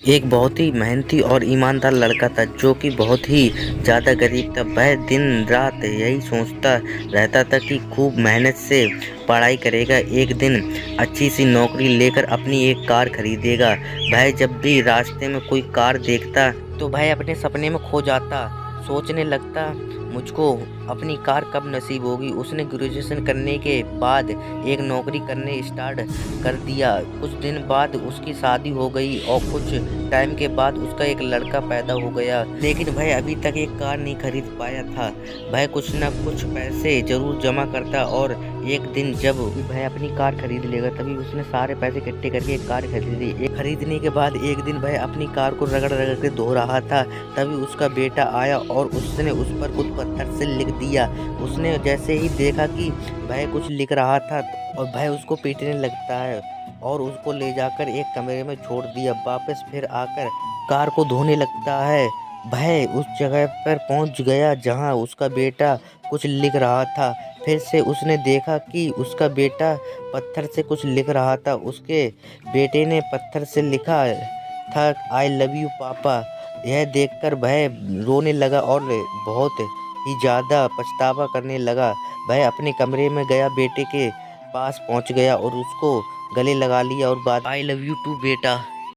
एक बहुत ही मेहनती और ईमानदार लड़का था जो कि बहुत ही ज़्यादा गरीब था। वह दिन रात यही सोचता रहता था कि खूब मेहनत से पढ़ाई करेगा, एक दिन अच्छी सी नौकरी लेकर अपनी एक कार खरीदेगा। वह जब भी रास्ते में कोई कार देखता तो वह अपने सपने में खो जाता, सोचने लगता मुझको अपनी कार कब नसीब होगी। उसने ग्रेजुएशन करने के बाद एक नौकरी करने स्टार्ट कर दिया। कुछ दिन बाद उसकी शादी हो गई और कुछ टाइम के बाद उसका एक लड़का पैदा हो गया, लेकिन वह अभी तक एक कार नहीं खरीद पाया था। वह कुछ न कुछ पैसे जरूर जमा करता और एक दिन जब वह अपनी कार खरीद लेगा तभी उसने सारे पैसे इकट्ठे करके एक कार खरीदी। एक खरीदने के बाद एक दिन वह अपनी कार को रगड़ रगड़ के धो रहा था, तभी उसका बेटा आया और उसने उस पर कुछ पत्थर से लिख दिया। उसने जैसे ही देखा कि वह कुछ लिख रहा था और वह उसको पीटने लगता है और उसको ले जाकर एक कमरे में छोड़ दिया। वापस फिर आकर कार को धोने लगता है। वह उस जगह पर पहुंच गया जहां उसका बेटा कुछ लिख रहा था। फिर से उसने देखा कि उसका बेटा पत्थर से कुछ लिख रहा था। उसके बेटे ने पत्थर से लिखा था आई लव यू पापा। यह देखकर वह रोने लगा और बहुत ही ज़्यादा पछतावा करने लगा। वह अपने कमरे में गया, बेटे के पास पहुंच गया और उसको गले लगा लिया और बात आई लव यू टू बेटा